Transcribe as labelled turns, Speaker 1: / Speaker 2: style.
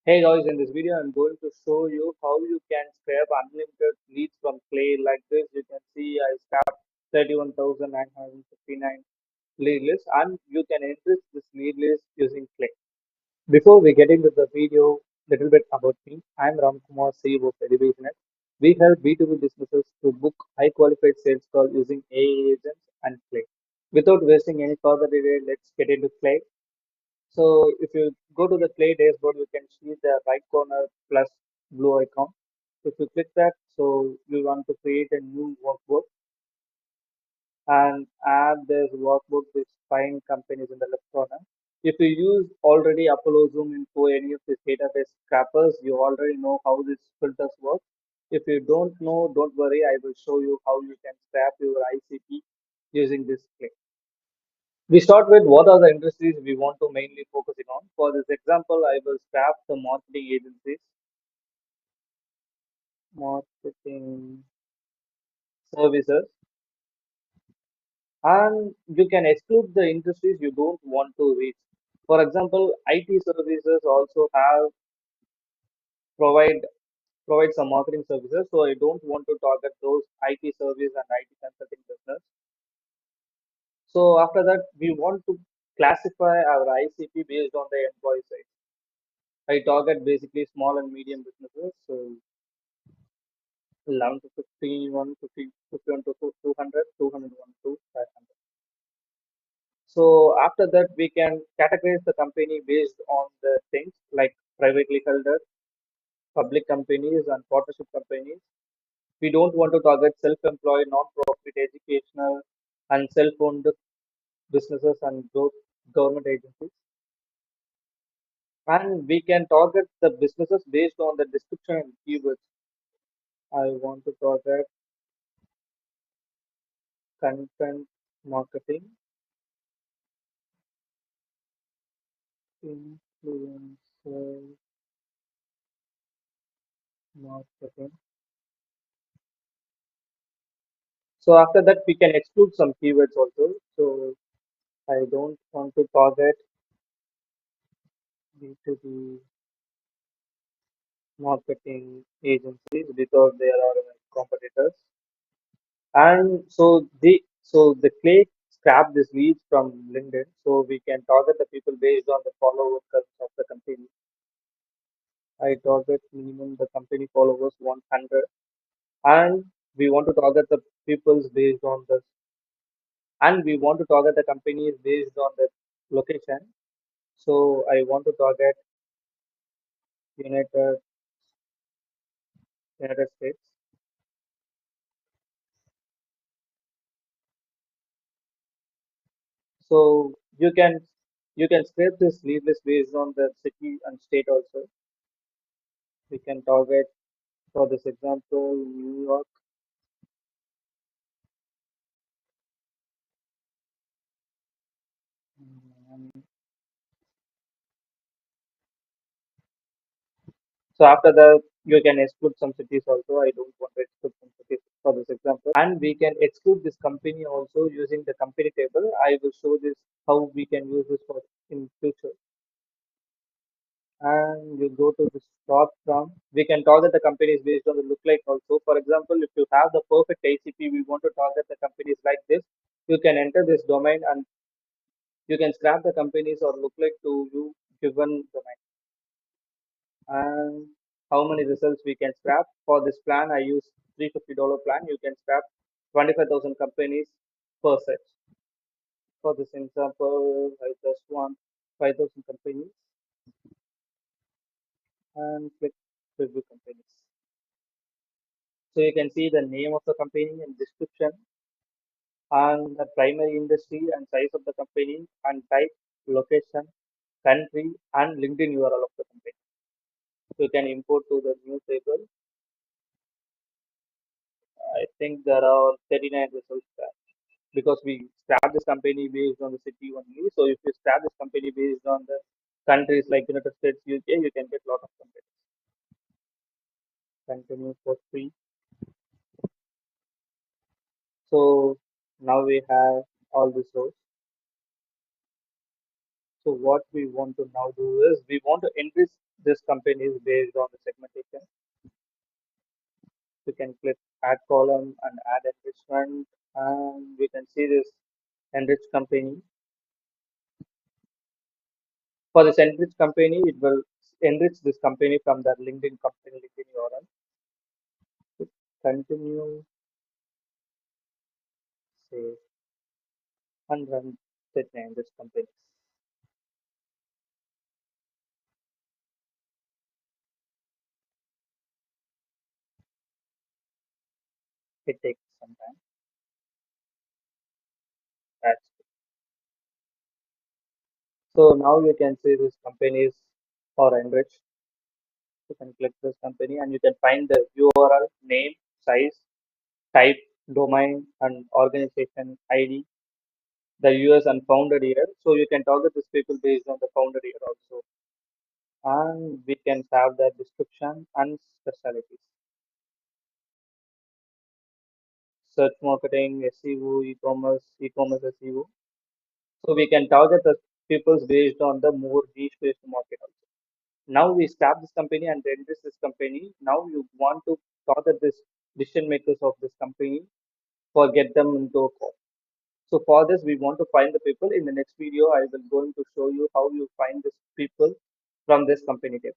Speaker 1: Hey guys, in this video I'm going to show you how you can scrape unlimited leads from Clay like this. You can see I scrapped 31,959 lead lists and you can enrich this lead list using Clay. Before we get into the video, little bit about me. I'm Ram Kumar, CEO of ElevasionX. We help B2B businesses to book high qualified sales call using AI agents and Clay. Without wasting any further delay, let's get into Clay. So if you go to the Clay dashboard, you can see the right corner plus blue icon. If you click that, so you want to create a new workbook and add this workbook with find companies in the left corner. If you use already Apollo Zoom Info, any of these database scrappers, you already know how these filters work. If you don't know, don't worry, I will show you how you can scrap your ICP using this Clay. We start with what are the industries we want to mainly focusing on. For this example, I will scrap the marketing agencies, marketing services, and you can exclude the industries you don't want to reach. For example, IT services also have provide provide some marketing services, so I don't want to target those IT service and IT consulting business. So after that, we want to classify our ICP based on the employee size. I target basically small and medium businesses. So 11 to 51, 50, 51 to 200, 201 to 500. So after that, we can categorize the company based on the things like privately held, public companies, and partnership companies. We don't want to target self-employed, non-profit, educational, and self-owned businesses and government agencies. And we can target the businesses based on the description and keywords. I want to target content marketing, influencer marketing. So after that, we can exclude some keywords also. So I don't want to target B2B marketing agencies because they are our competitors. And so the Clay scrap this leads from LinkedIn. So we can target the people based on the follower counts of the company. I target minimum the company followers 100, and we want to target the peoples based on the and we want to target the companies based on the location. So I want to target United United States. So you can scrape this lead list based on the city and state also. We can target for this example New York. And so after that you can exclude some cities also. I don't want to exclude some cities for this example. And we can exclude this company also using the company table. I will show this how we can use this for in future. And you go to the short term. We can target the companies based on the look like also. For example, if you have the perfect ICP, we want to target the companies like this. You can enter this domain and you can scrap the companies or look like to you given domain. And how many results we can scrap for this plan? I use $350 plan. You can scrap 25,000 companies per search. For this example, I just want 5,000 companies and click review companies. So you can see the name of the company and description and the primary industry and size of the company and type, location, country and LinkedIn URL of the company. So you can import to the new table. I think there are 39 results there because we start this company based on the city only. So if you start this company based on the countries like United States, UK, you can get a lot of companies. Continue for free. So now we have all the source. So what we want to now do is we want to enrich this company is based on the segmentation. We can click add column and add enrichment, and we can see this enriched company. For this enriched company, it will enrich this company from the LinkedIn company LinkedIn URL. Continue, save, and run the enriched company. It takes some time. That's so now you can see these companies are enriched. You can click this company and you can find the URL, name, size, type, domain, and organization ID, the US and founded year. So you can target these people based on the founded year also. And we can have the description and specialties. Search marketing, SEO, e-commerce SEO. So we can target the people based on the more niche-based market also. Now we start this company and then this company. Now you want to target this decision makers of this company for get them into a call. So for this, we want to find the people. In the next video, I will going to show you how you find these people from this company table.